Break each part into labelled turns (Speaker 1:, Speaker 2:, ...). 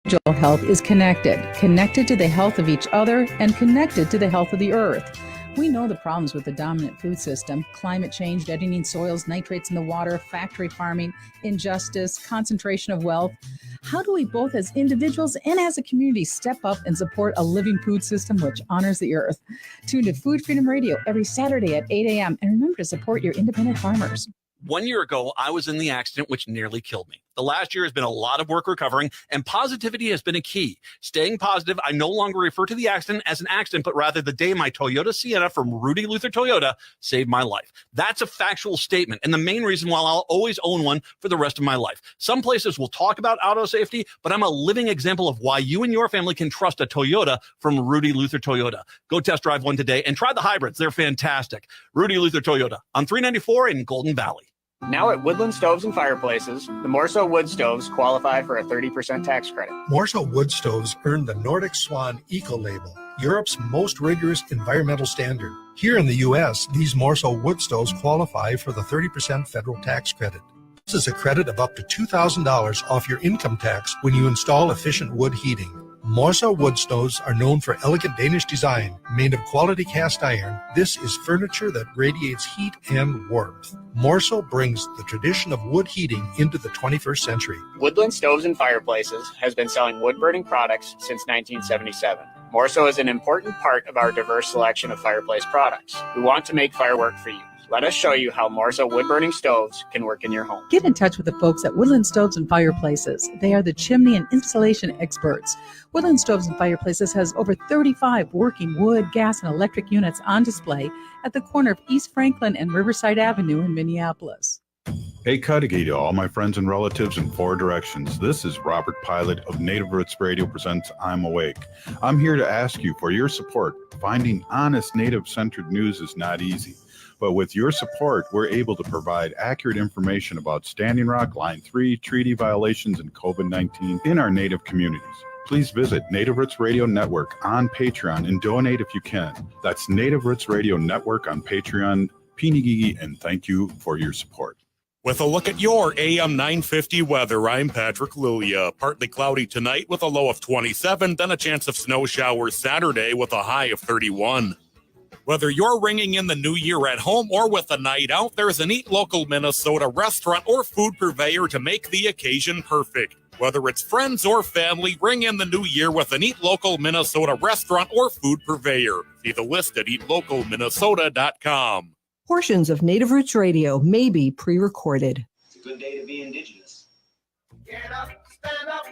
Speaker 1: Individual health is connected to the health of each other and connected to the health of the earth. We know the problems with the dominant food system: climate change, deadening soils, nitrates in the water, factory farming, injustice, concentration of wealth. How do we both as individuals and as a community step up and support a living food system which honors the earth? Tune to Food Freedom Radio every Saturday at 8 a.m. and remember to support your independent farmers.
Speaker 2: 1 year ago, I was in the accident which nearly killed me. The last year has been a lot of work recovering, and positivity has been a key. Staying positive, I no longer refer to the accident as an accident, but rather the day my Toyota Sienna from Rudy Luther Toyota saved my life. That's a factual statement, and the main reason why I'll always own one for the rest of my life. Some places will talk about auto safety, but I'm a living example of why you and your family can trust a Toyota from Rudy Luther Toyota. Go test drive one today and try the hybrids. They're fantastic. Rudy Luther Toyota on 394 in Golden Valley.
Speaker 3: Now at Woodland Stoves and Fireplaces, the Morso wood stoves qualify for a 30% tax credit.
Speaker 4: Morso wood stoves earned the Nordic Swan Eco Label, Europe's most rigorous environmental standard. Here in the U.S., these Morso wood stoves qualify for the 30% federal tax credit. This is a credit of up to $2,000 off your income tax when you install efficient wood heating. Morso wood stoves are known for elegant Danish design, made of quality cast iron. This is furniture that radiates heat and warmth. Morso brings the tradition of wood heating into the 21st century.
Speaker 3: Woodland Stoves and Fireplaces has been selling wood-burning products since 1977. Morso is an important part of our diverse selection of fireplace products. We want to make fire work for you. Let us show you how Morso wood-burning stoves can work in your home.
Speaker 1: Get in touch with the folks at Woodland Stoves and Fireplaces. They are the chimney and installation experts. Woodland Stoves and Fireplaces has over 35 working wood, gas, and electric units on display at the corner of East Franklin and Riverside Avenue in Minneapolis.
Speaker 5: Hey, Cudahy to all my friends and relatives in four directions. This is Robert Pilot of Native Roots Radio presents I'm Awake. I'm here to ask you for your support. Finding honest Native-centered news is not easy. But with your support, we're able to provide accurate information about Standing Rock, Line 3, treaty violations, and COVID-19 in our Native communities. Please visit Native Roots Radio Network on Patreon and donate if you can. That's Native Roots Radio Network on Patreon. Pinigigi, and thank you for your support.
Speaker 6: With a look at your AM 950 weather, I'm Patrick Lilia. Partly cloudy tonight with a low of 27, then a chance of snow showers Saturday with a high of 31. Whether you're ringing in the new year at home or with a night out, there's an Eat Local Minnesota restaurant or food purveyor to make the occasion perfect. Whether it's friends or family, ring in the new year with an Eat Local Minnesota restaurant or food purveyor. See the list at eatlocalminnesota.com.
Speaker 7: Portions of Native Roots Radio may be pre-recorded.
Speaker 8: It's a good day to be indigenous. Get up, stand up.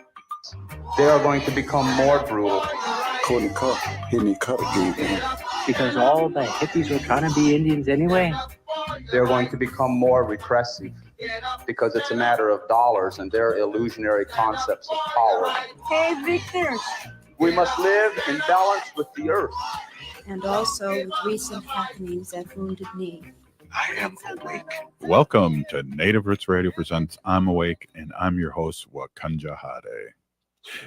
Speaker 9: They are going to become more brutal.
Speaker 10: Couldn't cut, hit me cut again.
Speaker 11: Because all the hippies were trying to be Indians anyway.
Speaker 9: They're going to become more repressive because it's a matter of dollars and their illusionary concepts of power.
Speaker 12: Hey, Victor.
Speaker 9: We must live in balance with the earth.
Speaker 12: And also with recent happenings at Wounded Knee.
Speaker 10: I am awake.
Speaker 5: Welcome to Native Roots Radio presents I'm Awake, and I'm your host, Wakanja Hade.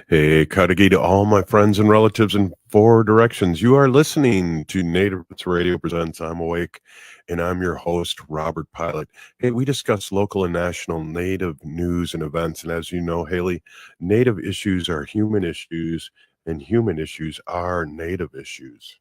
Speaker 5: Hey, Cudahy to all my friends and relatives in four directions. You are listening to Native Roots Radio presents I'm Awake, and I'm your host, Robert Pilot. Hey, we discuss local and national Native news and events, and as you know, Haley, Native issues are human issues, and human issues are Native issues.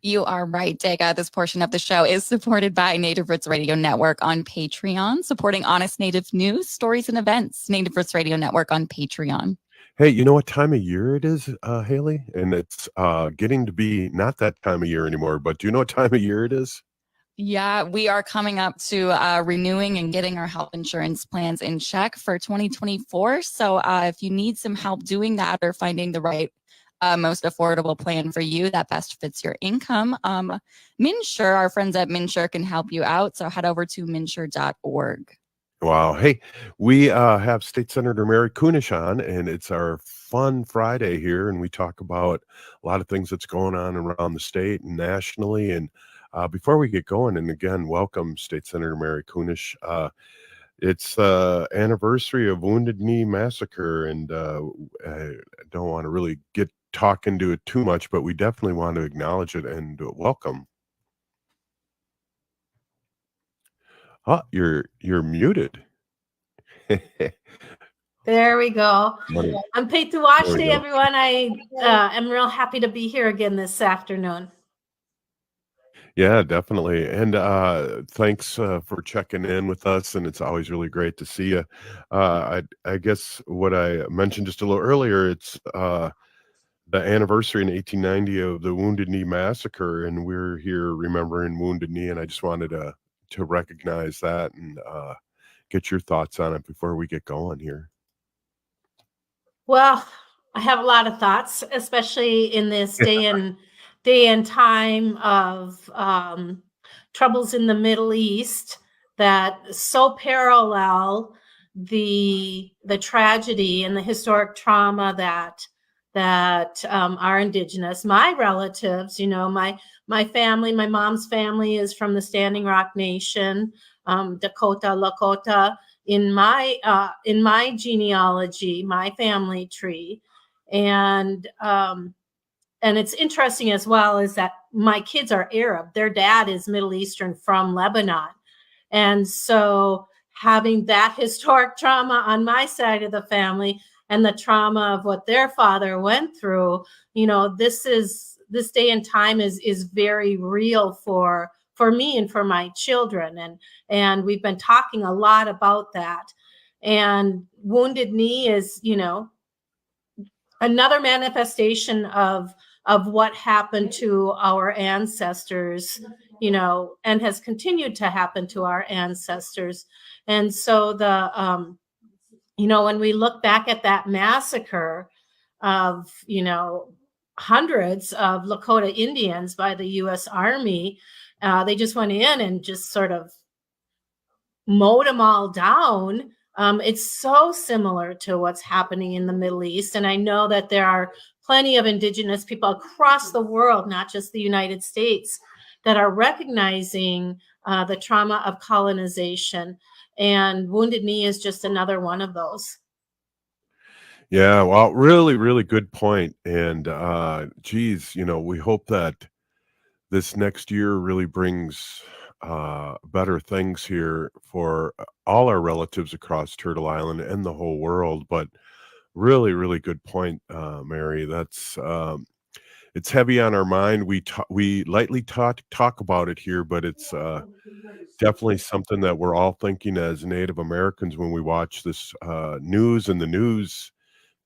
Speaker 13: You are right, Dega. This portion of the show is supported by Native Roots Radio Network on Patreon, supporting honest Native news, stories, and events. Native Roots Radio Network on Patreon.
Speaker 5: Hey, you know what time of year it is, Haley? And it's getting to be not that time of year anymore, but do you know what time of year it is?
Speaker 13: Yeah, we are coming up to renewing and getting our health insurance plans in check for 2024. So if you need some help doing that or finding the right most affordable plan for you that best fits your income, MNsure, our friends at MNsure can help you out. So head over to mnsure.org.
Speaker 5: Wow. Hey, we have State Senator Mary Kunesh on, and it's our fun Friday here, and we talk about a lot of things that's going on around the state and nationally. And before we get going, and again, welcome State Senator Mary Kunesh. It's anniversary of Wounded Knee Massacre, and I don't want to really get talking to it too much, but we definitely want to acknowledge it and welcome. You're muted.
Speaker 14: There we go.
Speaker 5: Money.
Speaker 14: I'm paid to watch
Speaker 5: There we
Speaker 14: day,
Speaker 5: go.
Speaker 14: everyone. I am real happy to be here again this afternoon.
Speaker 15: Yeah, definitely. And thanks for checking in with us. And it's always really great to see you. I guess what I mentioned just a little earlier, it's the anniversary in 1890 of the Wounded Knee Massacre. And we're here remembering Wounded Knee. And I just wanted to recognize that and get your thoughts on it before we get going here.
Speaker 14: Well, I have a lot of thoughts, especially in this day and time of troubles in the Middle East that so parallel the tragedy and the historic trauma that are indigenous. My relatives, my family, my mom's family is from the Standing Rock Nation, Dakota, Lakota. In my genealogy, my family tree, and it's interesting as well is that my kids are Arab. Their dad is Middle Eastern from Lebanon, and so having that historic trauma on my side of the family and the trauma of what their father went through, this day and time is very real for me and for my children. And we've been talking a lot about that. And Wounded Knee is, another manifestation of what happened to our ancestors, and has continued to happen to our ancestors. And so when we look back at that massacre of, hundreds of Lakota Indians by the U.S. Army, they just went in and just sort of mowed them all down. It's so similar to what's happening in the Middle East. And I know that there are plenty of indigenous people across the world, not just the United States, that are recognizing the trauma of colonization. And Wounded Knee is just another one of those.
Speaker 15: Yeah, well, really, really good point. And geez, we hope that this next year really brings better things here for all our relatives across Turtle Island and the whole world. But really, really good point, Mary. That's it's heavy on our mind. We lightly talk about it here, but it's definitely something that we're all thinking as Native Americans when we watch this news. And the news,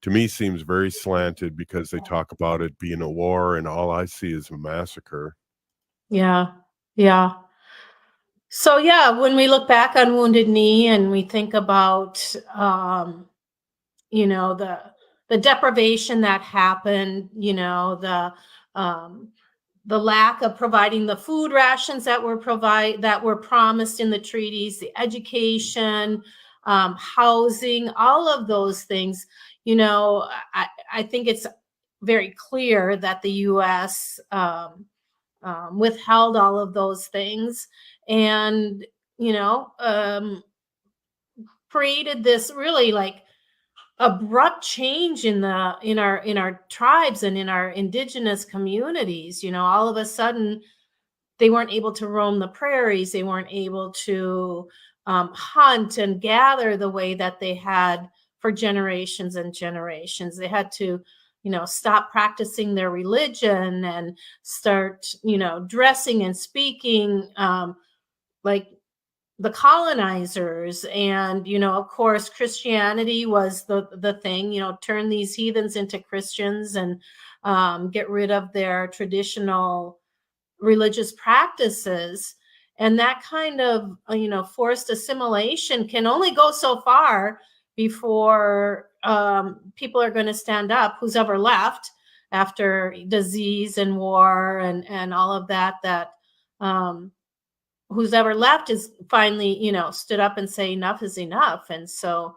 Speaker 15: to me, seems very slanted because they talk about it being a war, and all I see is a massacre.
Speaker 14: Yeah. So when we look back on Wounded Knee and we think about the deprivation that happened, the lack of providing the food rations that were promised in the treaties, the education, housing, all of those things, I think it's very clear that the U.S. Withheld all of those things and, created this really like abrupt change in our tribes and in our indigenous communities. All of a sudden they weren't able to roam the prairies. They weren't able to hunt and gather the way that they had for generations and generations. They had to stop practicing their religion and start, dressing and speaking like the colonizers. And, of course, Christianity was the thing, turn these heathens into Christians and get rid of their traditional religious practices. And that kind of, forced assimilation can only go so far before people are going to stand up, who's ever left after disease and war and all of that who's ever left is finally, stood up and say enough is enough. And so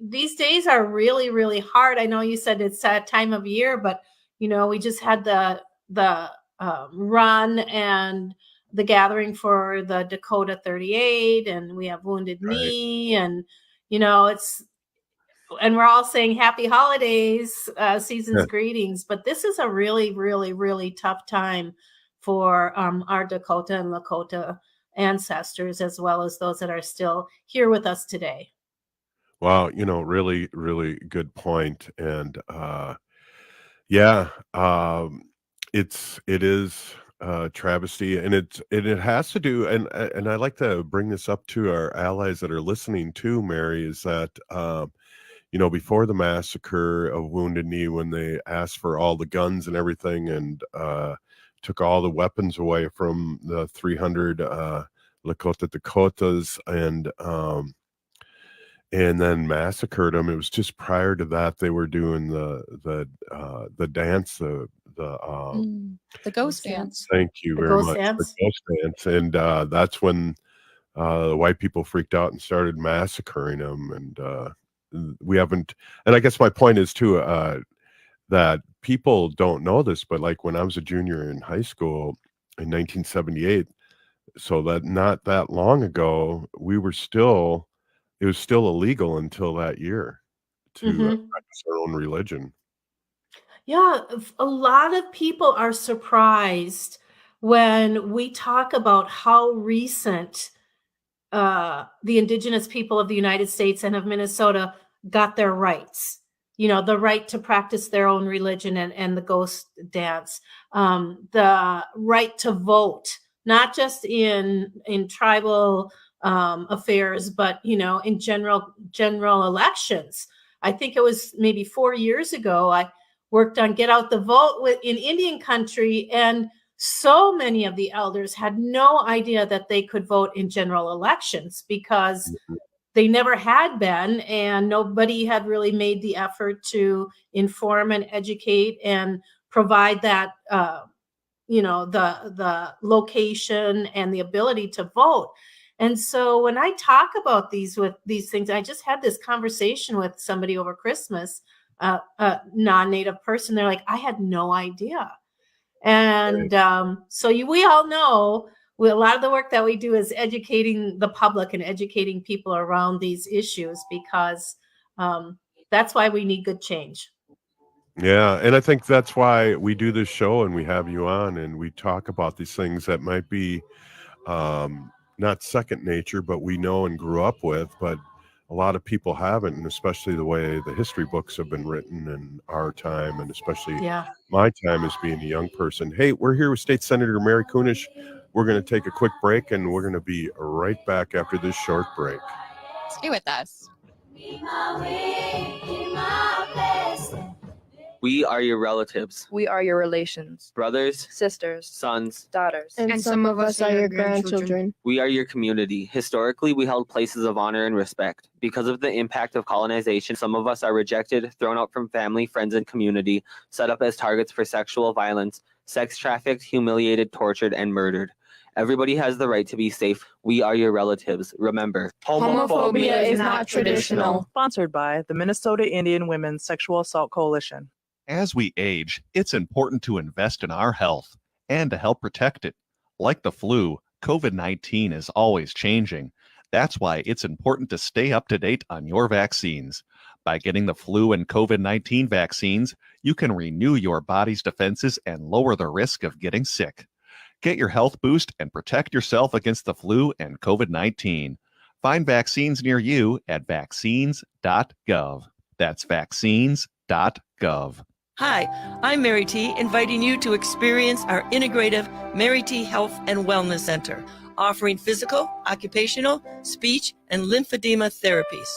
Speaker 14: these days are really, really hard. I know you said it's that time of year, but, we just had the run and the gathering for the Dakota 38, and we have Wounded Knee, and and we're all saying happy holidays, season's greetings, but this is a really, really, really tough time for our Dakota and Lakota ancestors, as well as those that are still here with us today.
Speaker 15: Wow, really, really good point. And yeah, it is travesty, and it has to do, and I like to bring this up to our allies that are listening too, Mary, is that before the massacre of Wounded Knee, when they asked for all the guns and everything, and took all the weapons away from the 300 Lakota Dakotas, and then massacred them. It was just prior to that they were doing the dance,
Speaker 13: The ghost dance.
Speaker 15: thank you
Speaker 14: The
Speaker 15: very
Speaker 14: ghost
Speaker 15: much, the
Speaker 14: dance.
Speaker 15: ghost dance, and that's when the white people freaked out and started massacring them. And we haven't, and I guess my point is too, that people don't know this, but like when I was a junior in high school in 1978, so that not that long ago, it was still illegal until that year to practice our own religion.
Speaker 14: Yeah, a lot of people are surprised when we talk about how recent the indigenous people of the United States and of Minnesota got their rights. The right to practice their own religion and the ghost dance, the right to vote, not just in tribal affairs, but in general elections. I think it was maybe 4 years ago. I worked on Get Out the Vote in Indian country, and so many of the elders had no idea that they could vote in general elections because they never had been, and nobody had really made the effort to inform and educate and provide that, the location and the ability to vote. And so when I talk about these things, I just had this conversation with somebody over Christmas, a non-native person. They're like, I had no idea. And we all know a lot of the work that we do is educating the public and educating people around these issues, because that's why we need good change.
Speaker 15: Yeah, and I think that's why we do this show and we have you on and we talk about these things that might be not second nature, but we know and grew up with, but a lot of people haven't, and especially the way the history books have been written in our time, and especially my time as being a young person. Hey, we're here with State Senator Mary Kunesh. We're going to take a quick break, and we're going to be right back after this short break.
Speaker 13: Stay with us.
Speaker 16: We are your relatives.
Speaker 17: We are your relations.
Speaker 16: Brothers,
Speaker 17: sisters,
Speaker 16: sons,
Speaker 17: daughters.
Speaker 12: And some of us are your grandchildren.
Speaker 16: We are your community. Historically, we held places of honor and respect. Because of the impact of colonization, some of us are rejected, thrown out from family, friends, and community, set up as targets for sexual violence, sex trafficked, humiliated, tortured, and murdered. Everybody has the right to be safe. We are your relatives. Remember,
Speaker 12: homophobia is not traditional.
Speaker 18: Sponsored by the Minnesota Indian Women's Sexual Assault Coalition.
Speaker 19: As we age, it's important to invest in our health and to help protect it. Like the flu, COVID-19 is always changing. That's why it's important to stay up to date on your vaccines. By getting the flu and COVID-19 vaccines, you can renew your body's defenses and lower the risk of getting sick. Get your health boost and protect yourself against the flu and COVID-19. Find vaccines near you at vaccines.gov. That's vaccines.gov.
Speaker 20: Hi, I'm Mary T, inviting you to experience our integrative Mary T Health and Wellness Center, offering physical, occupational, speech, and lymphedema therapies.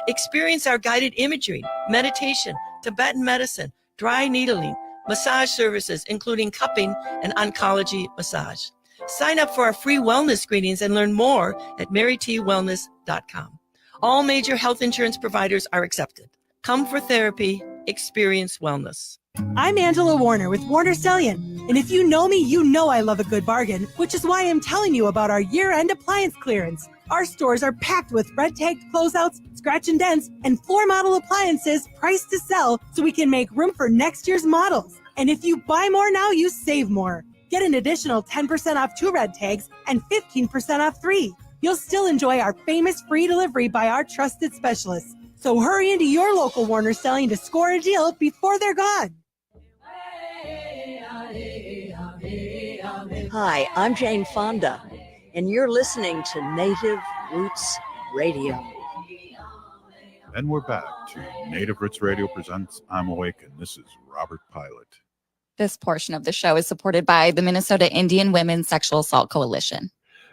Speaker 20: Experience our guided imagery, meditation, Tibetan medicine, dry needling, massage services, including cupping and oncology massage. Sign up for our free wellness screenings and learn more at marytwellness.com. All major health insurance providers are accepted. Come for therapy, experience wellness.
Speaker 21: I'm Angela Warner with Warner Stellian, and if you know me, you know I love a good bargain, which is why I'm telling you about our year-end appliance clearance. Our stores are packed with red-tagged closeouts, scratch and dents, and floor model appliances priced to sell so we can make room for next year's models. And if you buy more now, you save more. Get an additional 10% off 2 red tags and 15% off 3. You'll still enjoy our famous free delivery by our trusted specialists. So hurry into your local Warner Stellian to score a deal before they're gone.
Speaker 22: Hi, I'm Jane Fonda, and you're listening to Native Roots Radio.
Speaker 5: And we're back to Native Roots Radio presents I'm Awake, and this is Robert Pilot.
Speaker 13: This portion of the show is supported by the Minnesota Indian Women's Sexual Assault Coalition.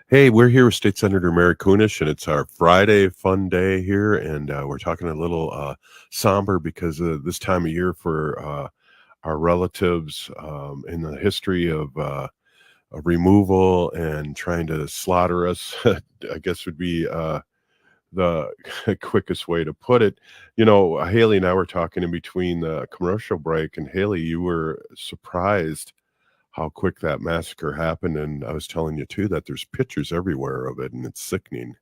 Speaker 15: Hey, we're here with State Senator Mary Kunesh, and it's our Friday fun day here, and we're talking a little somber because of this time of year for our relatives in the history of removal and trying to slaughter us, I guess would be the quickest way to put it. You know, Haley and I were talking in between the commercial break, and Haley, you were surprised how quick that massacre happened. And I was telling you too that there's pictures everywhere of it, and it's sickening.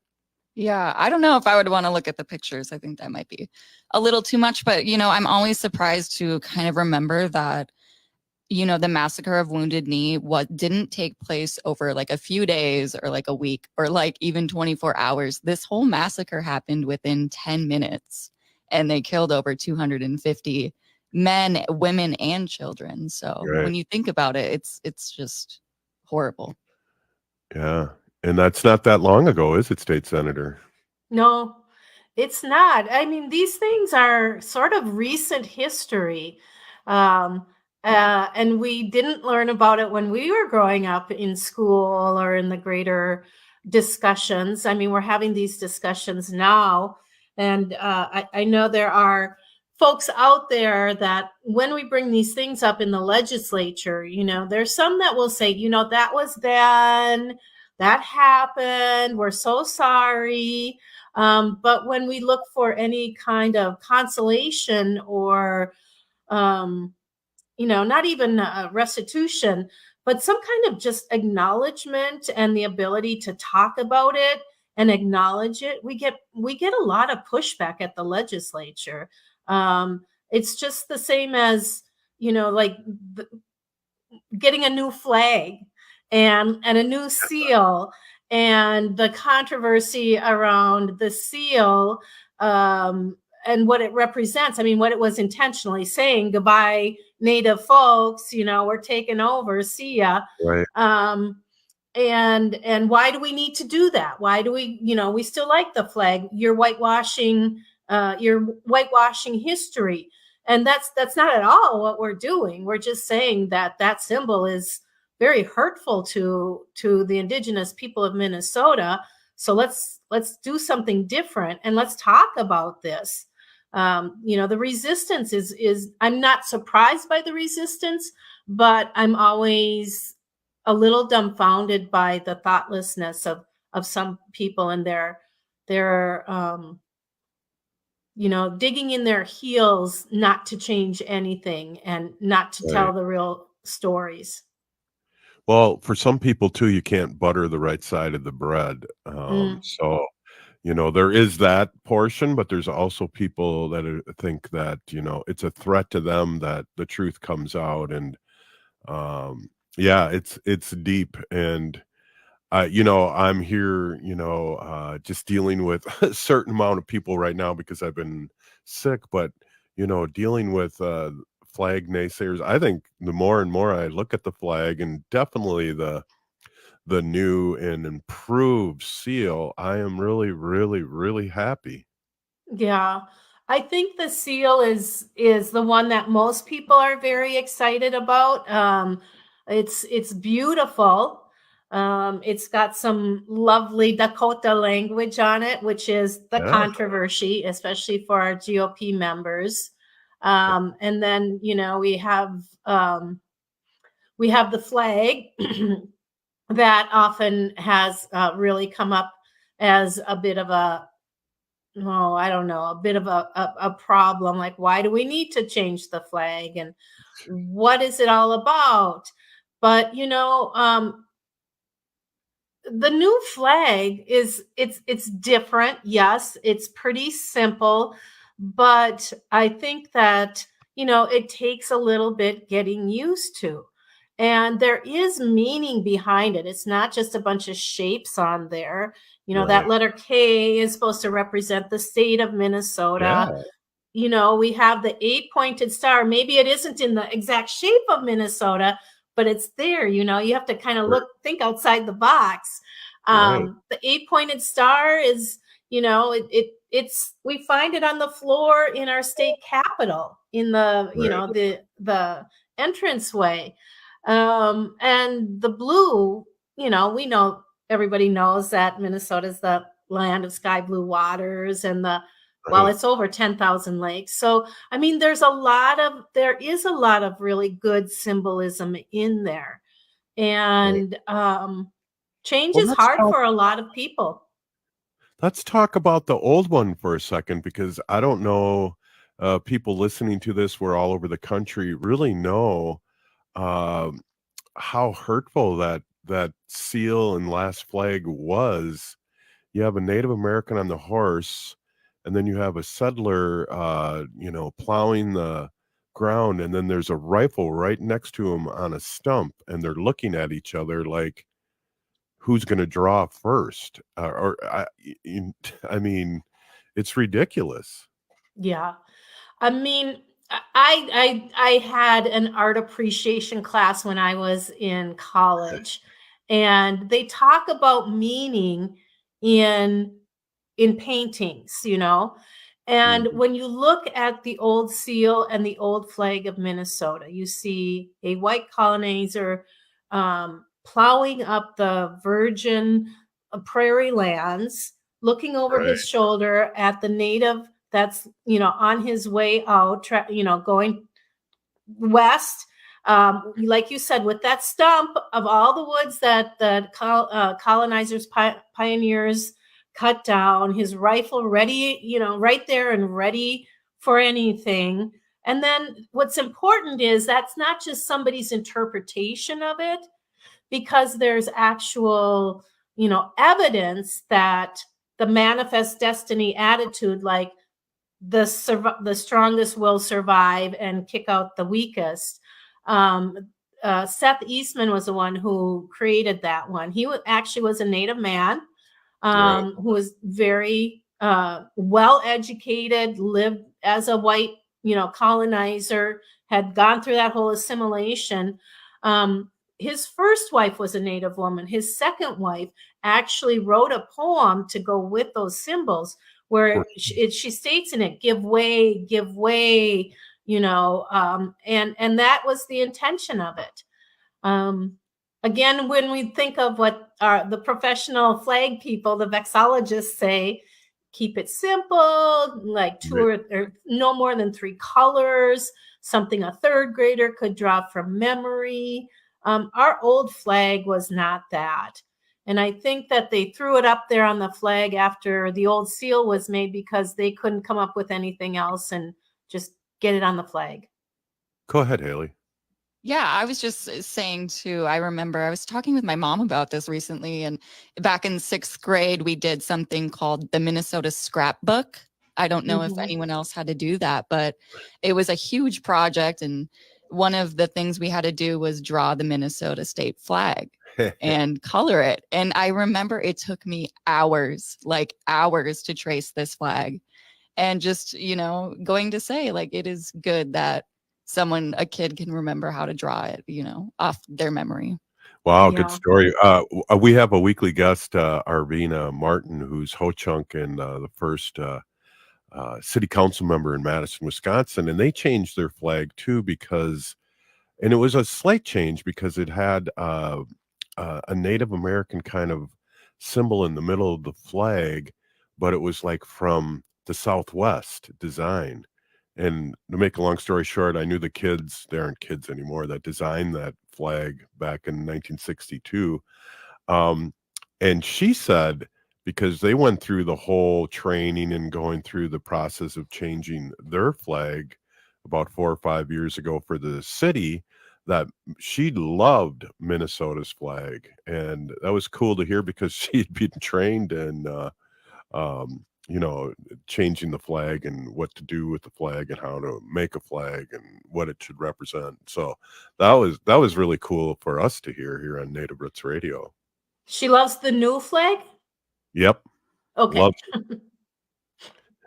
Speaker 13: Yeah, I don't know if I would want to look at the pictures. I think that might be a little too much, but I'm always surprised to kind of remember that, the massacre of Wounded Knee didn't take place over like a few days or like a week or like even 24 hours. This whole massacre happened within 10 minutes and they killed over 250 men, women, and children. So when you think about it, it's just horrible.
Speaker 15: Yeah. And that's not that long ago, is it, State Senator?
Speaker 14: No, it's not. I mean, these things are sort of recent history. And we didn't learn about it when we were growing up in school or in the greater discussions. I mean, we're having these discussions now. And I know there are folks out there that when we bring these things up in the legislature, there's some that will say, that was then, that happened, we're so sorry. But when we look for any kind of consolation or, not even restitution, but some kind of just acknowledgement and the ability to talk about it and acknowledge it, we get a lot of pushback at the legislature. It's just the same as, getting a new flag and a new seal and the controversy around the seal and what it represents. I mean, what it was intentionally saying, goodbye, Native folks, we're taking over, see ya.
Speaker 15: Right.
Speaker 14: And why do we need to do that? Why do we, we still like the flag. You're whitewashing history. And that's not at all what we're doing. We're just saying that symbol is very hurtful to the indigenous people of Minnesota. So let's do something different and let's talk about this. The resistance is I'm not surprised by the resistance, but I'm always a little dumbfounded by the thoughtlessness of some people and their digging in their heels not to change anything and not to tell the real stories.
Speaker 15: Well, for some people too, you can't butter the right side of the bread. So, there is that portion, but there's also people that think that, it's a threat to them that the truth comes out. And it's deep. And, I'm here, just dealing with a certain amount of people right now because I've been sick, but, dealing with flag naysayers. I think the more and more I look at the flag and definitely the new and improved seal, I am really, really, really happy.
Speaker 14: Yeah, I think the seal is the one that most people are very excited about. It's beautiful. It's got some lovely Dakota language on it, which is the controversy, especially for our GOP members. And then, we have the flag that often has really come up as a bit of a problem. Like, why do we need to change the flag? And what is it all about? But, the new flag it's different. Yes, it's pretty simple, but I think that, it takes a little bit getting used to. And there is meaning behind it. It's not just a bunch of shapes on there. That letter K is supposed to represent the state of Minnesota. Yeah. We have the 8-pointed star. Maybe it isn't in the exact shape of Minnesota, but it's there. You have to kind of think outside the box. The 8-pointed star is, we find it on the floor in our state capitol, in the, you know, the entranceway. And the blue, you know, we know, everybody knows that Minnesota is the land of sky blue waters, and well, it's over 10,000 lakes. So, I mean, there is a lot of really good symbolism in there. And change is hard for a lot of people.
Speaker 15: Let's talk about the old one for a second, because I don't know, people listening to this, we're all over the country, really know how hurtful that seal and last flag was. You have a Native American on the horse, and then you have a settler, you know, plowing the ground, and then there's a rifle right next to him on a stump, and they're looking at each other like, who's going to draw first? I mean, it's ridiculous.
Speaker 14: Yeah. I mean, I had an art appreciation class when I was in college, and they talk about meaning in paintings, you know. And when you look at the old seal and the old flag of Minnesota, you see a white colonizer plowing up the virgin prairie lands, looking over his shoulder at the native that's, you know, on his way out, you know, going west. Like you said, with that stump of all the woods that the colonizers, pioneers cut down, his rifle ready, you know, right there and ready for anything. And then what's important is that's not just somebody's interpretation of it, because there's actual, you know, evidence that the manifest destiny attitude, like the strongest will survive and kick out the weakest. Seth Eastman was the one who created that one. He actually was a Native man who was very well educated, lived as a white, you know, colonizer, had gone through that whole assimilation. His first wife was a Native woman. His second wife actually wrote a poem to go with those symbols, where she states in it, give way, you know, and that was the intention of it. Again, when we think of what the professional flag people, the vexillologists say, keep it simple, like two or no more than 3 colors, something a third grader could draw from memory. Our old flag was not that. And I think that they threw it up there on the flag after the old seal was made, because they couldn't come up with anything else, and just get it on the flag.
Speaker 15: Go ahead, Haley.
Speaker 13: Yeah, I was just saying too, I remember I was talking with my mom about this recently, and back in 6th grade, we did something called the Minnesota Scrapbook. I don't know if anyone else had to do that, but it was a huge project. And one of the things we had to do was draw the Minnesota state flag and color it. And I remember it took me hours, like hours, to trace this flag. And just, you know, going to say, like, it is good that a kid can remember how to draw it, you know, off their memory.
Speaker 15: Wow, good story. We have a weekly guest, Arvina Martin, who's Ho-Chunk and the first city council member in Madison, Wisconsin. And they changed their flag too, and it was a slight change, because it had a Native American kind of symbol in the middle of the flag, but it was like from the Southwest design. And to make a long story short, I knew the kids, they aren't kids anymore, that designed that flag back in 1962. And she said, because they went through the whole training and going through the process of changing their flag about 4 or 5 years ago for the city, that she loved Minnesota's flag. And that was cool to hear, because she'd been trained in you know, changing the flag and what to do with the flag and how to make a flag and what it should represent. So that was really cool for us to hear here on Native Roots Radio.
Speaker 14: She loves the new flag?
Speaker 15: Yep.
Speaker 14: Okay.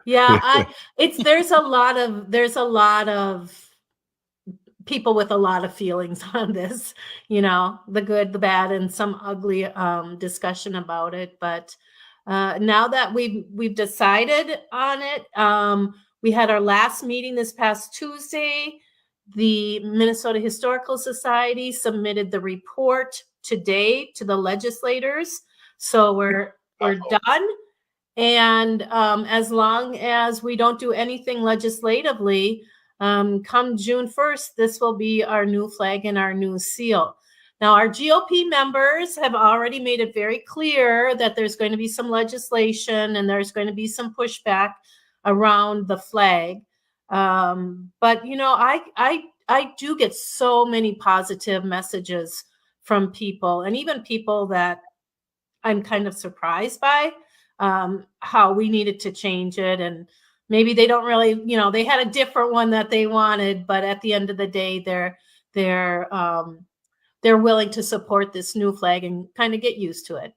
Speaker 14: Yeah, there's a lot of people with a lot of feelings on this, you know, the good, the bad, and some ugly discussion about it. But Now that we've decided on it, we had our last meeting this past Tuesday. The Minnesota Historical Society submitted the report today to the legislators. So we're done. And as long as we don't do anything legislatively, come June 1st, this will be our new flag and our new seal. Now, our GOP members have already made it very clear that there's going to be some legislation and there's going to be some pushback around the flag. But, you know, I do get so many positive messages from people, and even people that I'm kind of surprised by how we needed to change it. And maybe they don't really, you know, they had a different one that they wanted, but at the end of the day, they're willing to support this new flag and kind of get used to it.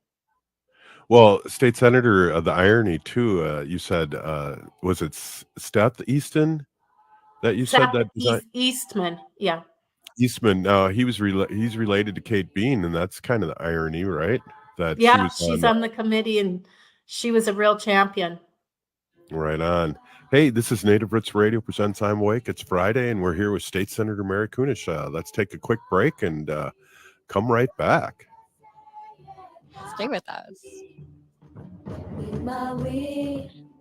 Speaker 15: Well, State Senator, the irony too, you said, was it Steph Easton that you said that?
Speaker 14: Eastman, yeah.
Speaker 15: Eastman, he's related to Kate Bean, and that's kind of the irony, right? That
Speaker 14: she's on the committee, and she was a real champion.
Speaker 15: Right on. Hey, this is Native Roots Radio presents I'm Awake. It's Friday, and we're here with State Senator Mary Kunesh. Let's take a quick break and come right back.
Speaker 13: Stay with us.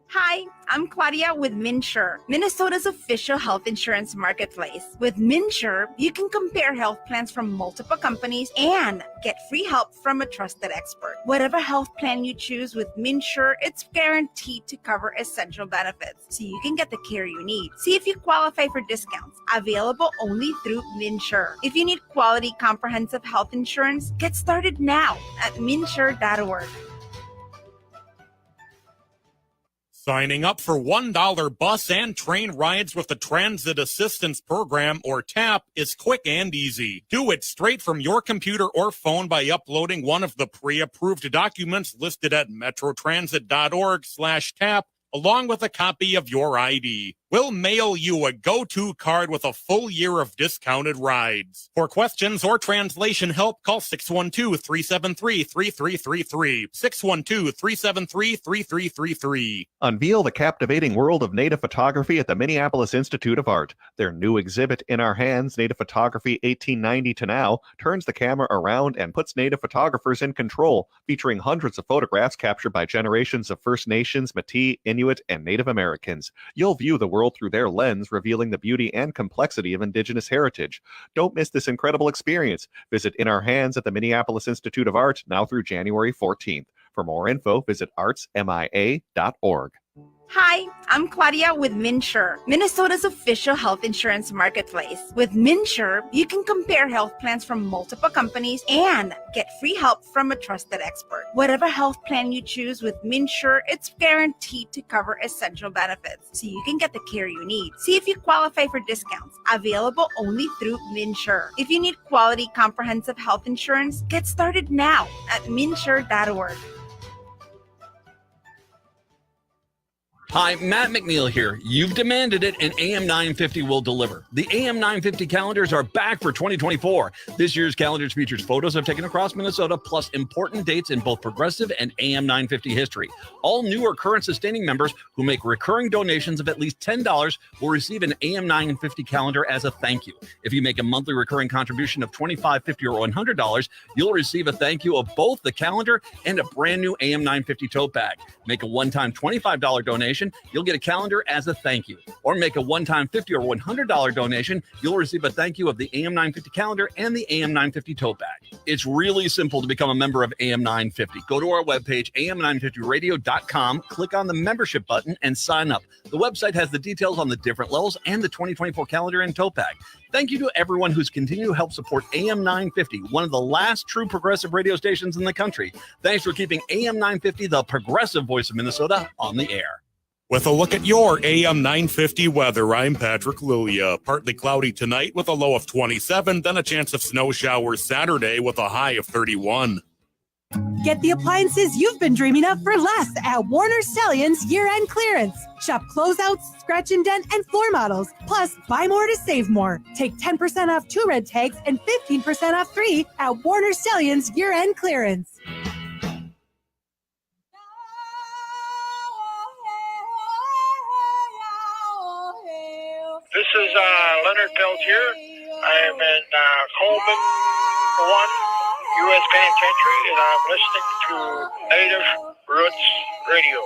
Speaker 2: Hi, I'm Claudia with MinSure, Minnesota's official health insurance marketplace. With MinSure, you can compare health plans from multiple companies and get free help from a trusted expert. Whatever health plan you choose with MinSure, it's guaranteed to cover essential benefits, so you can get the care you need. See if you qualify for discounts, available only through MinSure. If you need quality, comprehensive health insurance, get started now at minsure.org.
Speaker 6: Signing up for $1 bus and train rides with the Transit Assistance Program, or TAP, is quick and easy. Do it straight from your computer or phone by uploading one of the pre-approved documents listed at metrotransit.org/TAP, along with a copy of your ID. We'll mail you a go-to card with a full year of discounted rides. For questions or translation help, call 612-373-3333. 612-373-3333.
Speaker 19: Unveil the captivating world of native photography at the Minneapolis Institute of Art. Their new exhibit, In Our Hands, Native Photography 1890 to Now, turns the camera around and puts native photographers in control, featuring hundreds of photographs captured by generations of First Nations, Métis, Inuit, and Native Americans. You'll view the world through their lens, revealing the beauty and complexity of Indigenous heritage. Don't miss this incredible experience. Visit In Our Hands at the Minneapolis Institute of Art now through January 14th. For more info, visit artsmia.org.
Speaker 2: Hi, I'm Claudia with MinSure, Minnesota's official health insurance marketplace. With MinSure, you can compare health plans from multiple companies and get free help from a trusted expert. Whatever health plan you choose with MinSure, it's guaranteed to cover essential benefits, so you can get the care you need. See if you qualify for discounts, available only through MinSure. If you need quality, comprehensive health insurance, get started now at minsure.org.
Speaker 17: Hi, Matt McNeil here. You've demanded it, and AM 950 will deliver. The AM 950 calendars are back for 2024. This year's calendars features photos I've taken across Minnesota, plus important dates in both progressive and AM 950 history. All new or current sustaining members who make recurring donations of at least $10 will receive an AM 950 calendar as a thank you. If you make a monthly recurring contribution of $25, $50, or $100, you'll receive a thank you of both the calendar and a brand new AM 950 tote bag. Make a one-time $25 donation, you'll get a calendar as a thank you. Or make a one-time $50 or $100 donation, you'll receive a thank you of the AM 950 calendar and the AM 950 tote bag. It's really simple to become a member of AM 950. Go to our webpage, am950radio.com, click on the membership button, and sign up. The website has the details on the different levels and the 2024 calendar and tote bag. Thank you to everyone who's continued to help support AM 950, one of the last true progressive radio stations in the country. Thanks for keeping AM 950, the progressive voice of Minnesota, on the air.
Speaker 6: With a look at your AM 950 weather, I'm Patrick Lilia. Partly cloudy tonight with a low of 27, then a chance of snow showers Saturday with a high of 31.
Speaker 21: Get the appliances you've been dreaming of for less at Warner Stellian's year-end clearance. Shop closeouts, scratch and dent, and floor models. Plus, buy more to save more. Take 10% off 2 red tags and 15% off 3 at Warner Stellian's year-end clearance.
Speaker 3: here. I am in Coleman 1, U.S. Penitentiary, and I'm listening to Native Roots Radio.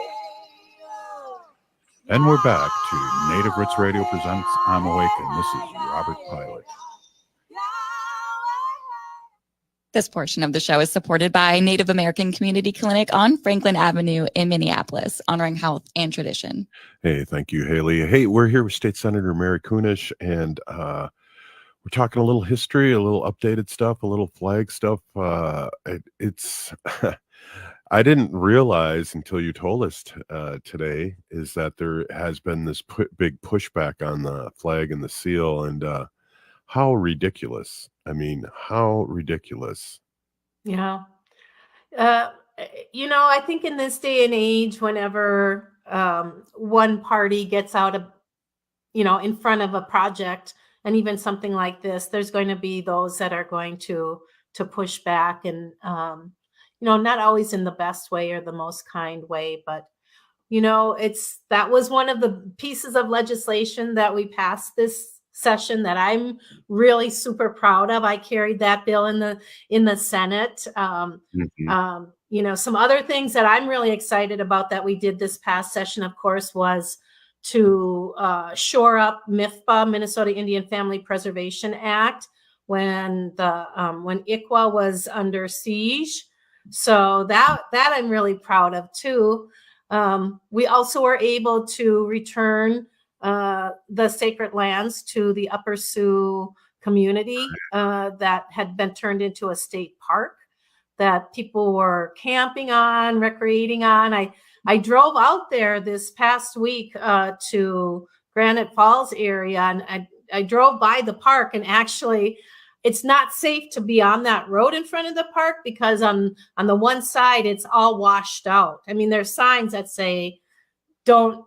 Speaker 5: And we're back to Native Roots Radio presents I'm Awake, and this is Robert Pilot.
Speaker 13: This portion of the show is supported by Native American Community Clinic on Franklin Avenue in Minneapolis, honoring health and tradition.
Speaker 15: Hey, thank you, Haley. Hey, we're here with State Senator Mary Kunesh, and we're talking a little history, a little updated stuff, a little flag stuff. It's I didn't realize until you told us today is that there has been this big pushback on the flag and the seal, and how ridiculous. I mean, how ridiculous.
Speaker 14: Yeah. I think in this day and age, whenever one party gets out of, in front of a project, and even something like this, there's going to be those that are going to push back, and not always in the best way or the most kind way, but that was one of the pieces of legislation that we passed this session that I'm really super proud of. I carried that bill in the Senate. Some other things that I'm really excited about that we did this past session, of course, was to shore up MIFPA, Minnesota Indian Family Preservation Act, when ICWA was under siege. So that I'm really proud of too. We also were able to return the sacred lands to the Upper Sioux community that had been turned into a state park that people were camping on, recreating on. I drove out there this past week to Granite Falls area, and I drove by the park, and actually it's not safe to be on that road in front of the park because on the one side it's all washed out. I mean, there's signs that say don't,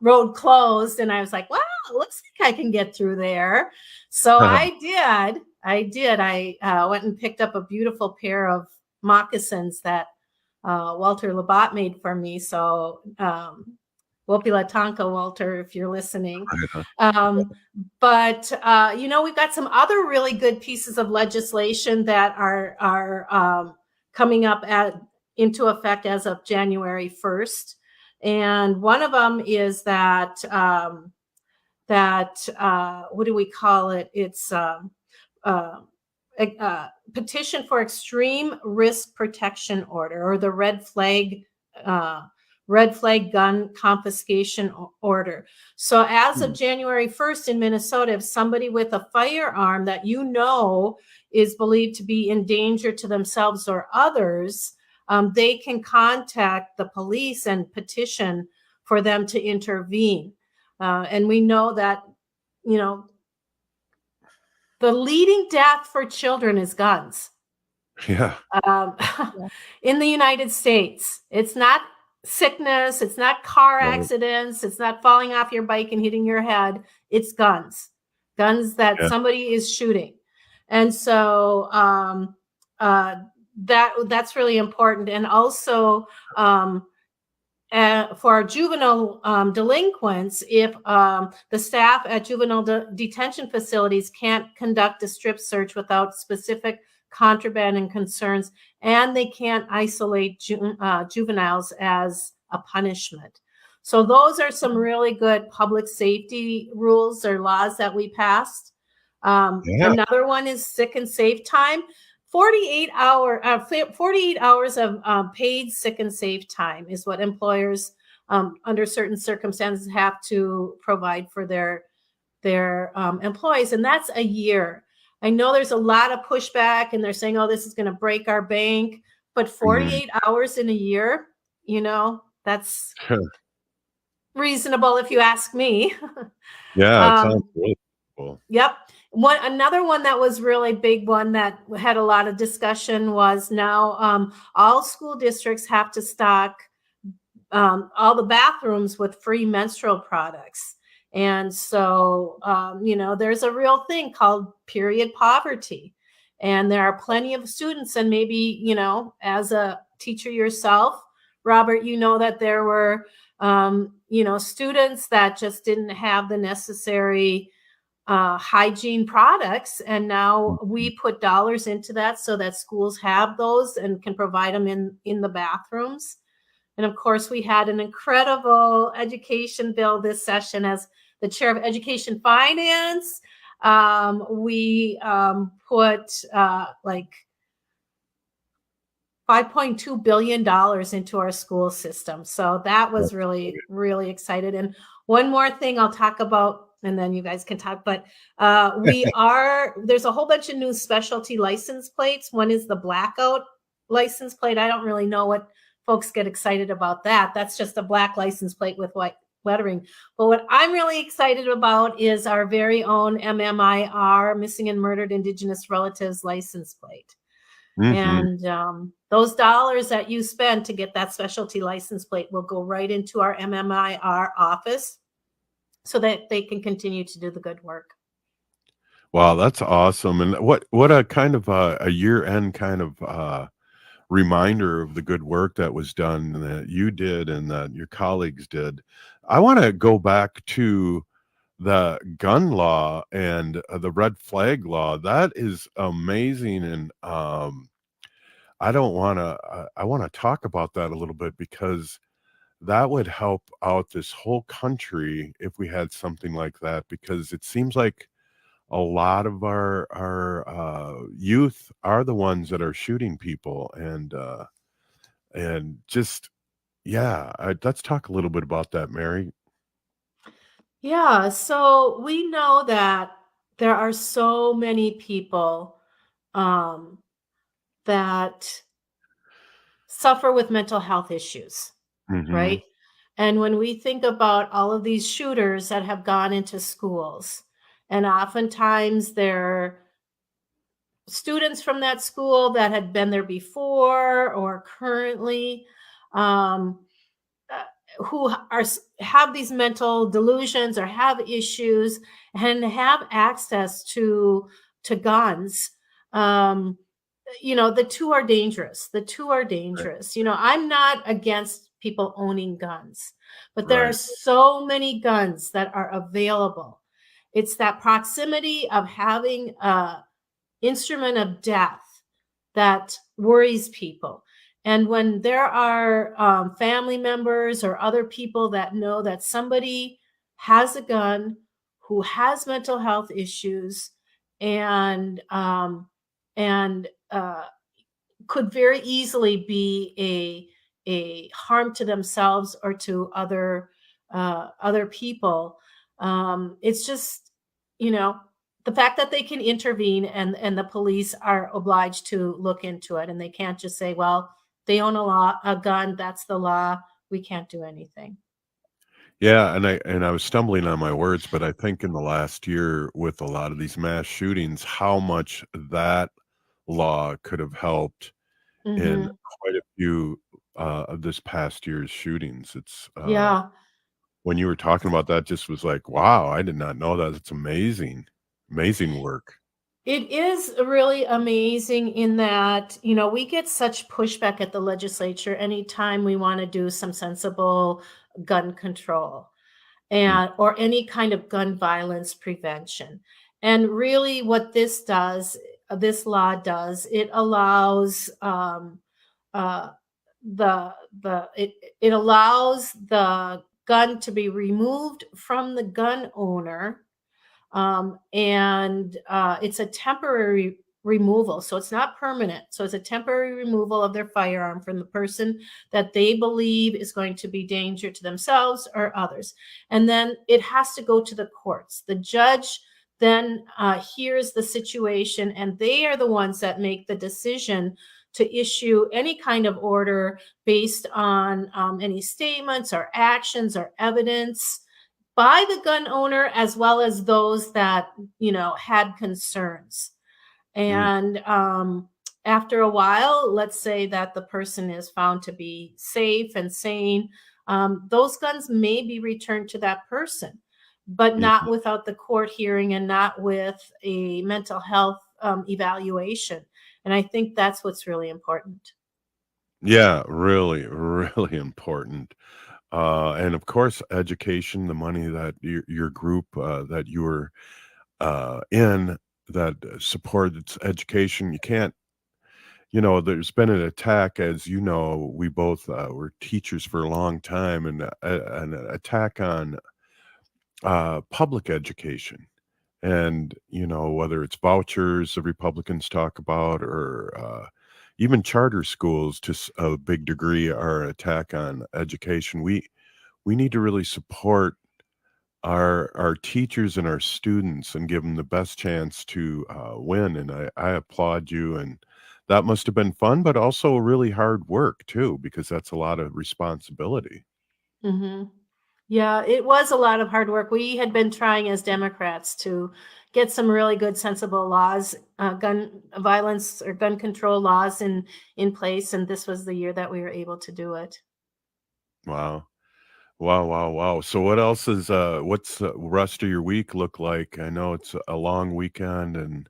Speaker 14: road closed. And I was like, wow, it looks like I can get through there. So I did. I went and picked up a beautiful pair of moccasins that Walter Labatt made for me. So Wopila Tonka, Walter, if you're listening. But we've got some other really good pieces of legislation that are coming up into effect as of January 1st. And one of them is that what do we call it? It's a petition for extreme risk protection order, or the red flag gun confiscation order. So as of January 1st in Minnesota, if somebody with a firearm that is believed to be in danger to themselves or others, they can contact the police and petition for them to intervene. And we know that, the leading death for children is guns.
Speaker 15: Yeah.
Speaker 14: In the United States, it's not sickness, it's not car accidents, it's not falling off your bike and hitting your head. It's guns that somebody is shooting. And so that's really important. And also for our juvenile delinquents, if the staff at juvenile detention facilities can't conduct a strip search without specific contraband and concerns, and they can't isolate juveniles as a punishment. So those are some really good public safety rules or laws that we passed. Another one is sick and safe time. 48 hours of paid sick and safe time is what employers under certain circumstances have to provide for their employees. And that's a year. I know there's a lot of pushback and they're saying, oh, this is going to break our bank, but 48 hours in a year, that's reasonable if you ask me.
Speaker 15: Yeah, it sounds really cool.
Speaker 14: Yep. Another one that was really big one that had a lot of discussion was now all school districts have to stock all the bathrooms with free menstrual products. And so, there's a real thing called period poverty. And there are plenty of students, and maybe, as a teacher yourself, Robert, that there were, students that just didn't have the necessary hygiene products, and now we put dollars into that so that schools have those and can provide them in the bathrooms. And of course, we had an incredible education bill this session. As the chair of education finance, we put like $5.2 billion into our school system. So that was really, really excited. And one more thing I'll talk about, and then you guys can talk, but there's a whole bunch of new specialty license plates. One is the blackout license plate. I don't really know what folks get excited about that. That's just a black license plate with white lettering. But what I'm really excited about is our very own MMIR, Missing and Murdered Indigenous Relatives license plate. And those dollars that you spend to get that specialty license plate will go right into our MMIR office so that they can continue to do the good work.
Speaker 15: Wow, that's awesome. And what a kind of a year-end kind of reminder of the good work that was done that you did and that your colleagues did. I want to go back to the gun law and the red flag law. That is amazing. And I want to talk about that a little bit, because that would help out this whole country if we had something like that, because it seems like a lot of our youth are the ones that are shooting people. And just, yeah, let's talk a little bit about that, Mary.
Speaker 14: Yeah, so we know that there are so many people that suffer with mental health issues, right? And when we think about all of these shooters that have gone into schools, and oftentimes they're students from that school that had been there before or currently, who have these mental delusions or have issues and have access to guns. The two are dangerous. I'm not against people owning guns, but there are so many guns that are available. It's that proximity of having a instrument of death that worries people. And when there are family members or other people that know that somebody has a gun who has mental health issues and could very easily be a harm to themselves or to other people, it's just, the fact that they can intervene and the police are obliged to look into it, and they can't just say, well, they own a gun, that's the law, we can't do anything.
Speaker 15: Yeah, and I was stumbling on my words, but I think in the last year with a lot of these mass shootings, how much that law could have helped in quite a few of this past year's shootings. It's
Speaker 14: Yeah.
Speaker 15: When you were talking about that, just was like, wow, I did not know that. It's amazing work.
Speaker 14: It is really amazing in that, we get such pushback at the legislature anytime we want to do some sensible gun control or any kind of gun violence prevention. And really what this law does, it allows it allows the gun to be removed from the gun owner. And it's a temporary removal. So it's not permanent. So it's a temporary removal of their firearm from the person that they believe is going to be danger to themselves or others. And then it has to go to the courts. The judge then hears the situation, and they are the ones that make the decision to issue any kind of order based on any statements or actions or evidence by the gun owner, as well as those that, had concerns. And after a while, let's say that the person is found to be safe and sane, those guns may be returned to that person, but not without the court hearing and not with a mental health evaluation. And I think that's what's really important.
Speaker 15: Yeah, really, really important. And of course, education, the money that your group that you were in that supports education. You can't, there's been an attack, as you know, we both were teachers for a long time, and an attack on public education. And, whether it's vouchers the Republicans talk about, or even charter schools to a big degree are an attack on education. We need to really support our teachers and our students and give them the best chance to win. And I applaud you. And that must have been fun, but also really hard work too, because that's a lot of responsibility.
Speaker 14: Mm-hmm. Yeah, it was a lot of hard work. We had been trying as Democrats to get some really good, sensible laws, gun violence or gun control laws in place, and this was the year that we were able to do it.
Speaker 15: Wow. So what else is what's the rest of your week look like? I know it's a long weekend, and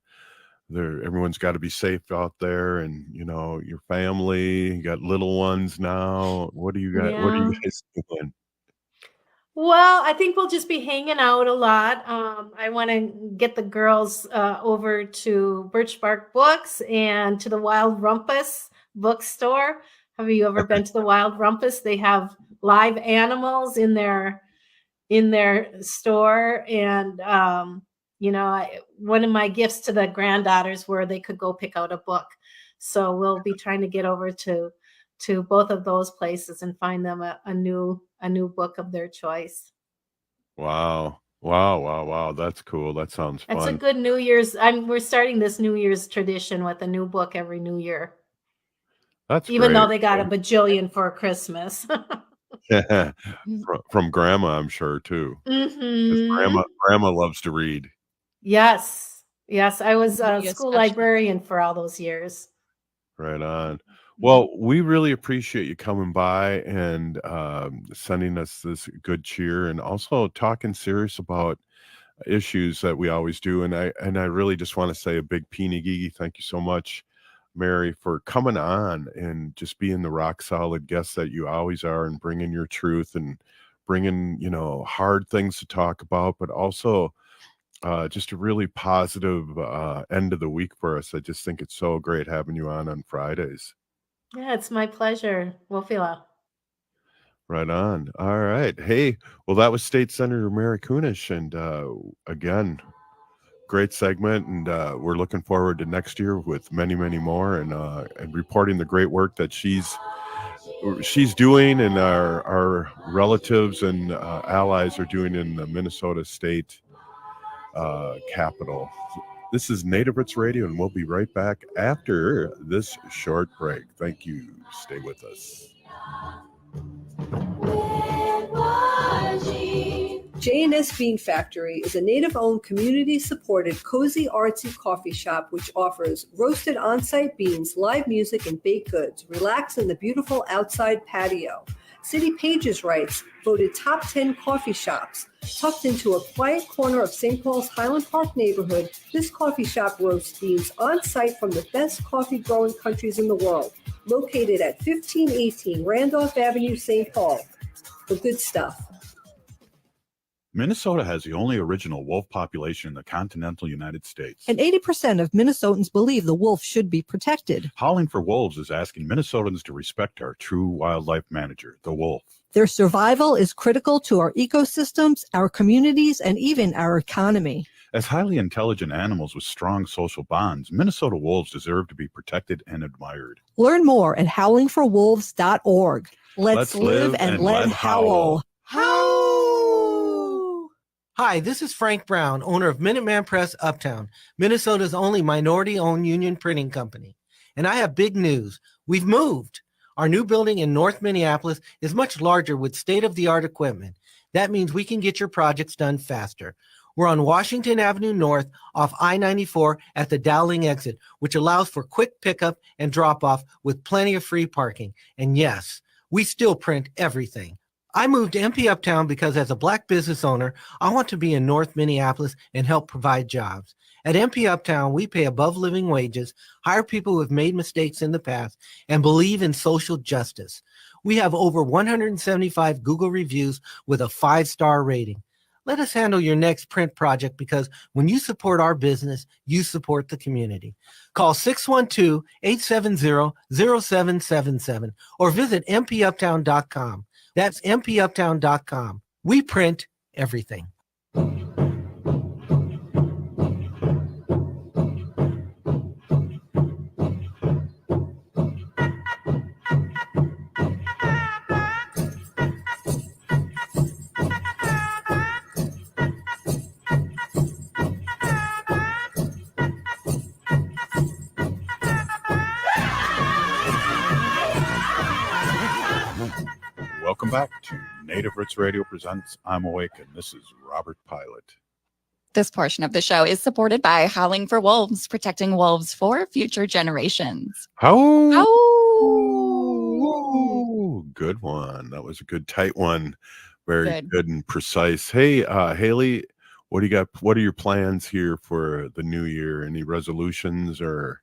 Speaker 15: everyone's got to be safe out there, and your family, you got little ones now. What do you got? What are you
Speaker 14: Yeah.
Speaker 15: guys doing?
Speaker 14: Well, I think we'll just be hanging out a lot. I want to get the girls over to Birch Bark Books and to the Wild Rumpus bookstore. Have you ever been to the Wild Rumpus? They have live animals in their store, and one of my gifts to the granddaughters were they could go pick out a book. So we'll be trying to get over to both of those places and find them a new book of their choice.
Speaker 15: Wow. That's cool. That sounds fun.
Speaker 14: It's a good New Year's. We're starting this New Year's tradition with a new book every New Year.
Speaker 15: That's
Speaker 14: even though
Speaker 15: great.
Speaker 14: they got a bajillion for Christmas.
Speaker 15: From grandma, I'm sure too. 'Cause
Speaker 14: Mhm.
Speaker 15: grandma loves to read.
Speaker 14: Yes. I was a
Speaker 13: Me
Speaker 14: school
Speaker 13: especially.
Speaker 14: librarian for all those years.
Speaker 15: Right on. Well, we really appreciate you coming by and sending us this good cheer, and also talking serious about issues that we always do. And I really just want to say a big peeny thank you so much, Mary, for coming on and just being the rock solid guest that you always are, and bringing your truth and bringing hard things to talk about, but also just a really positive end of the week for us. I just think it's so great having you on Fridays.
Speaker 14: Yeah, it's my pleasure. Wofila.
Speaker 15: Right on. All right. Hey, well, that was State Senator Mary Kunesh, and again, great segment, and we're looking forward to next year with many more, and reporting the great work that she's doing, and our relatives and allies are doing in the Minnesota State Capitol. This is Native Roots Radio, and we'll be right back after this short break. Thank you. Stay with us.
Speaker 7: J&S Bean Factory is a native-owned, community-supported, cozy, artsy coffee shop which offers roasted on-site beans, live music, and baked goods. Relax in the beautiful outside patio. City Pages writes, voted top 10 coffee shops. Tucked into a quiet corner of St. Paul's Highland Park neighborhood, this coffee shop roasts beans on-site from the best coffee-growing countries in the world. Located at 1518 Randolph Avenue, St. Paul. The good stuff.
Speaker 5: Minnesota has the only original wolf population in the continental United States.
Speaker 7: And 80% of Minnesotans believe the wolf should be protected.
Speaker 5: Howling for Wolves is asking Minnesotans to respect our true wildlife manager, the wolf.
Speaker 7: Their survival is critical to our ecosystems, our communities, and even our economy.
Speaker 5: As highly intelligent animals with strong social bonds, Minnesota wolves deserve to be protected and admired.
Speaker 7: Learn more at howlingforwolves.org. Let's live and let howl.
Speaker 1: Hi, this is Frank Brown, owner of Minuteman Press Uptown, Minnesota's only minority-owned union printing company. And I have big news. We've moved. Our new building in North Minneapolis is much larger with state-of-the-art equipment. That means we can get your projects done faster. We're on Washington Avenue North off I-94 at the Dowling exit, which allows for quick pickup and drop-off with plenty of free parking. And yes, we still print everything. I moved to MP Uptown because as a Black business owner, I want to be in North Minneapolis and help provide jobs. At MP Uptown, we pay above living wages, hire people who have made mistakes in the past, and believe in social justice. We have over 175 Google reviews with a 5-star rating. Let us handle your next print project, because when you support our business, you support the community. Call 612-870-0777 or visit mpuptown.com. That's mpuptown.com. We print everything.
Speaker 5: Welcome back to Native Roots Radio presents I'm Awake, and this is Robert Pilot.
Speaker 13: This portion of the show is supported by Howling for Wolves, protecting wolves for future generations.
Speaker 15: How? Good one. That was a good tight one. Very good and precise. Hey, Haley, what do you got? What are your plans here for the new year? Any resolutions, or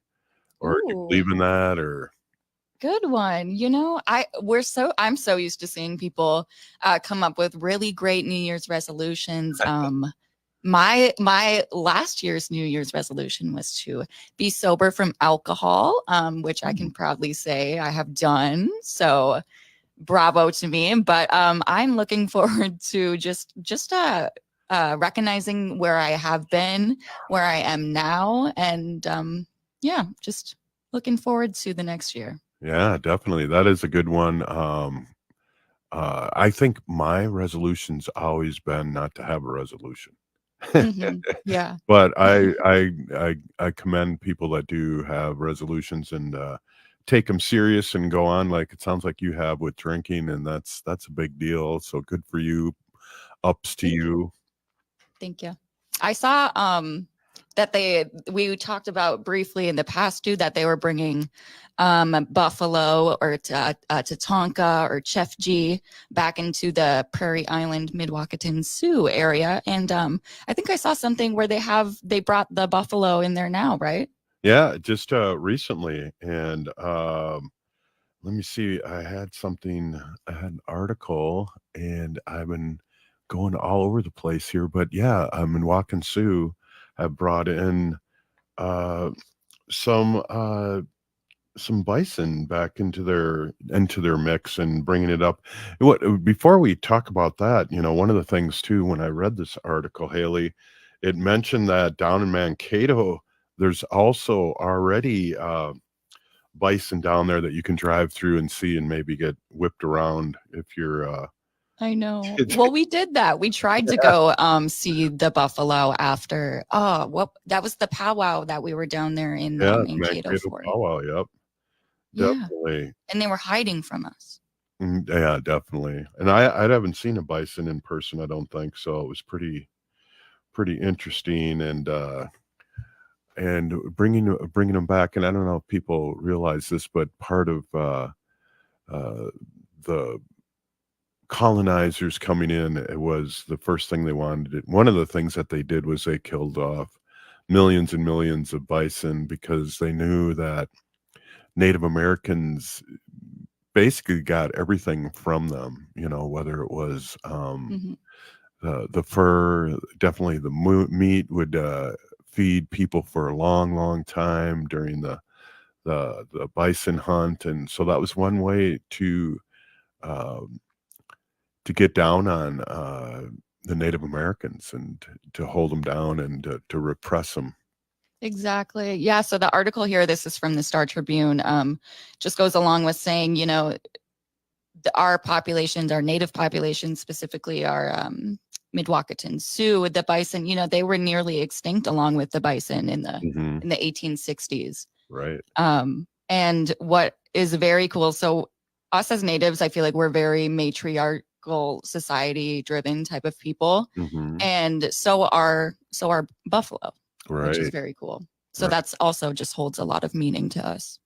Speaker 15: are you believing that, or?
Speaker 13: Good one. You know, I'm so used to seeing people come up with really great New Year's resolutions. My last year's New Year's resolution was to be sober from alcohol, which I can proudly say I have done. So bravo to me. But I'm looking forward to just recognizing where I have been, where I am now, and just looking forward to the next year.
Speaker 15: Yeah, definitely. That is a good one. I think my resolution's always been not to have a resolution.
Speaker 13: Yeah.
Speaker 15: But I commend people that do have resolutions and take them serious and go on, like it sounds like you have with drinking, and that's a big deal. So good for you. Ups to you.
Speaker 13: Thank you. I saw that we talked about briefly in the past too, that they were bringing buffalo or Tatanka or Chef G back into the Prairie Island, Midwakaton Sioux area. And I think I saw something where they brought the buffalo in there now, right?
Speaker 15: Yeah, just recently. And let me see, I had an article, and I've been going all over the place here, but yeah, Minnewacan Sioux have brought in some bison back into their mix and bringing it up. Before we talk about that, one of the things too, when I read this article, Haley, it mentioned that down in Mankato, there's also already bison down there that you can drive through and see and maybe get whipped around if you're
Speaker 13: I know. Well, we did that. We tried to go see the buffalo after. That was the powwow that we were down there in Mankato for.
Speaker 15: Powwow, yep. Definitely.
Speaker 13: Yeah. And they were hiding from us.
Speaker 15: Yeah, definitely. And I haven't seen a bison in person, I don't think. So it was pretty interesting, and bringing them back. And I don't know if people realize this, but part of the colonizers coming in, it was the first thing they wanted. One of the things that they did was they killed off millions and millions of bison because they knew that Native Americans basically got everything from them, whether it was the fur, definitely the meat would feed people for a long, long time during the bison hunt. And so that was one way to get down on the Native Americans and to hold them down and to repress them.
Speaker 13: Exactly. Yeah. So the article here, this is from the Star Tribune, just goes along with saying, our populations, our Native populations, specifically our Midwakaton Sioux, the bison, they were nearly extinct along with the bison in the 1860s.
Speaker 15: Right.
Speaker 13: And what is very cool, so us as Natives, I feel like we're very matriarchal, society driven type of people, and so are buffalo, which is very cool. So that's also just holds a lot of meaning to us.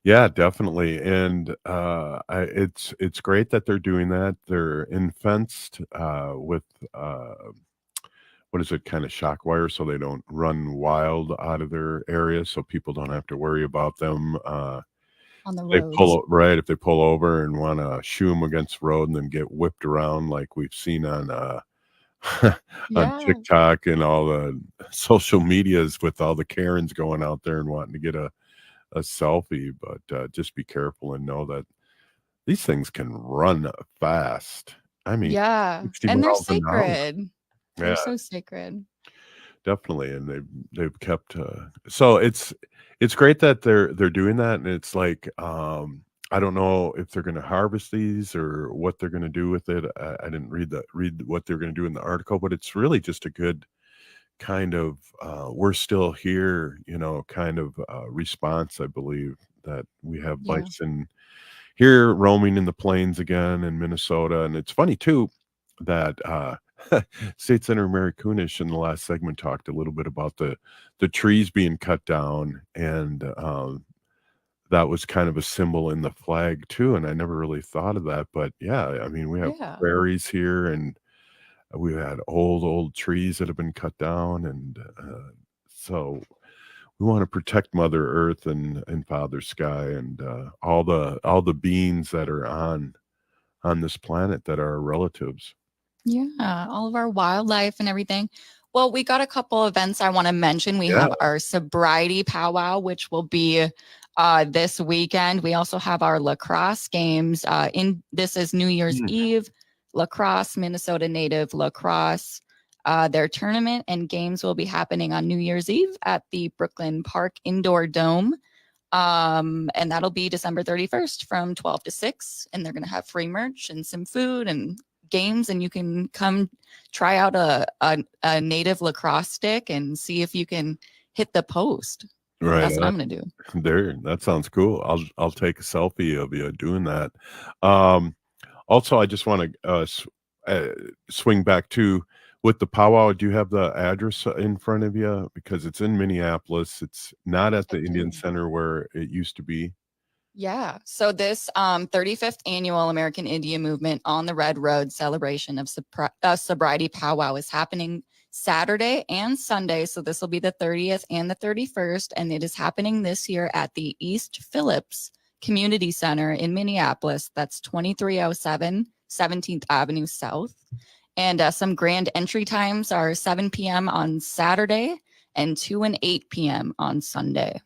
Speaker 15: Yeah, definitely. And it's great that they're doing that. They're fenced with what is it, kind of shock wire, so they don't run wild out of their area, so people don't have to worry about them
Speaker 13: on the
Speaker 15: roads. If they pull over and want to shoo them against the road and then get whipped around like we've seen on on
Speaker 13: Yeah.
Speaker 15: TikTok and all the social medias with all the Karens going out there and wanting to get a selfie. But just be careful and know that these things can run fast. I mean,
Speaker 13: Yeah.
Speaker 15: 60
Speaker 13: And they're
Speaker 15: miles an hour.
Speaker 13: sacred. They're
Speaker 15: Yeah,
Speaker 13: so sacred.
Speaker 15: definitely. And they've kept so it's great that they're doing that. And it's like I don't know if they're going to harvest these or what they're going to do with it. I didn't read what they're going to do in the article, but it's really just a good kind of we're still here, kind of response. I believe that we have
Speaker 13: Yeah.
Speaker 15: bison here roaming in the plains again in Minnesota. And it's funny too that State Senator Mary Kunesh in the last segment talked a little bit about the trees being cut down, and that was kind of a symbol in the flag too. And I never really thought of that, but yeah, I mean, we have
Speaker 13: Yeah.
Speaker 15: prairies here, and we've had old trees that have been cut down, and so we want to protect Mother Earth and Father Sky and all the beings that are on this planet that are our relatives.
Speaker 13: Yeah, all of our wildlife and everything. Well, we got a couple events I want to mention. We
Speaker 15: Yeah.
Speaker 13: have our sobriety powwow, which will be this weekend. We also have our lacrosse games. This is New Year's Eve. Lacrosse, Minnesota Native lacrosse. Their tournament and games will be happening on New Year's Eve at the Brooklyn Park Indoor Dome. And that'll be December 31st from 12 to 6. And they're going to have free merch and some food and games. And you can come try out a native lacrosse stick and see if you can hit the post.
Speaker 15: Right.
Speaker 13: That's what I'm going to do.
Speaker 15: There, that sounds cool. I'll take a selfie of you doing that. Also, I just want to swing back to with the powwow. Do you have the address in front of you? Because it's in Minneapolis. It's not at the Indian Center where it used to be.
Speaker 13: Yeah. So this 35th annual American Indian Movement on the Red Road celebration of sobriety powwow is happening Saturday and Sunday. So this will be the 30th and the 31st. And it is happening this year at the East Phillips Community Center in Minneapolis. That's 2307 17th Avenue South. And some grand entry times are 7 p.m. on Saturday and 2 and 8 p.m. on Sunday.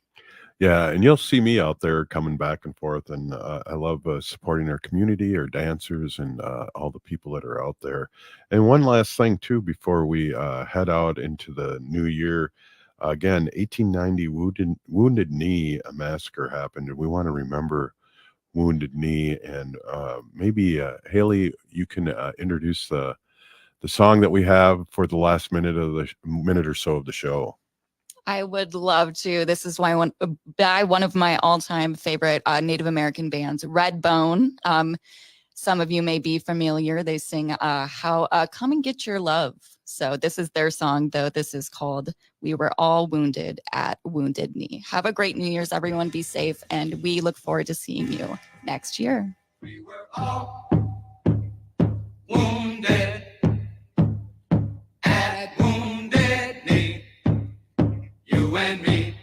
Speaker 15: Yeah, and you'll see me out there coming back and forth, and I love supporting our community, our dancers, and all the people that are out there. And one last thing, too, before we head out into the new year. Again, 1890 Wounded Knee massacre happened, and we want to remember Wounded Knee. And maybe, Haley, you can introduce the song that we have for the last minute or so of the show.
Speaker 13: I would love to. This is by one of my all-time favorite Native American bands, Redbone. Some of you may be familiar. They sing Come and Get Your Love. So this is their song, though. This is called We Were All Wounded at Wounded Knee. Have a great New Year's, everyone. Be safe, and we look forward to seeing you next year.
Speaker 4: We were all wounded at Wounded Knee. You and me,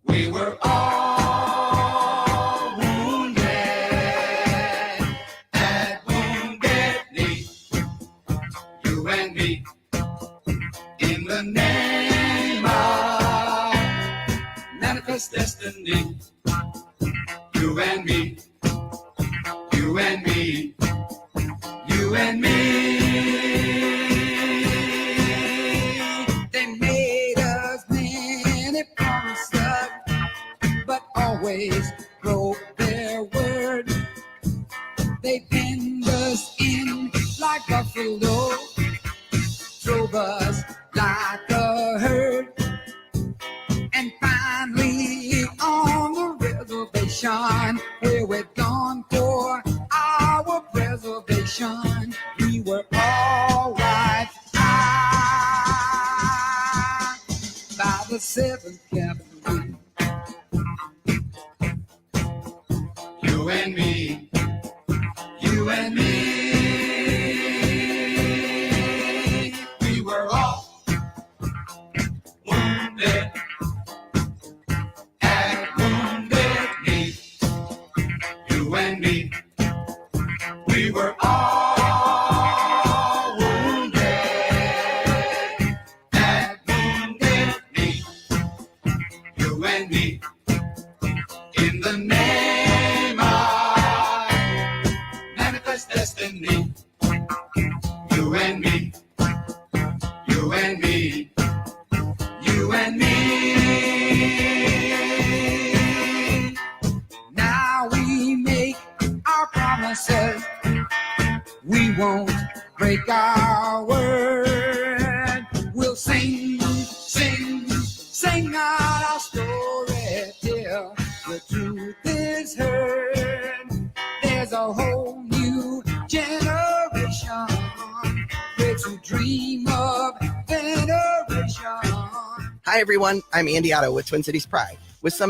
Speaker 4: we were all wounded at Wounded Knee. You and me, in the name of manifest destiny. You and me, you and me, you and me. They made us many promises, but always broke their word. They pinned us in like buffalo, drove us like a herd, and finally on the reservation where we'd gone for our preservation, we were all right. By the 7th Cavalry, you and me, you and me, we were all wounded at Wounded Knee. You and me, we were all wounded you and me. In the name of manifest destiny. You and me. You and me. You and me. Now we make our promises. We won't break our word. We'll sing, sing, sing out our story till the truth is heard. There's a whole new generation to dream of veneration.
Speaker 8: Hi everyone, I'm Andy Otto with Twin Cities Pride. With some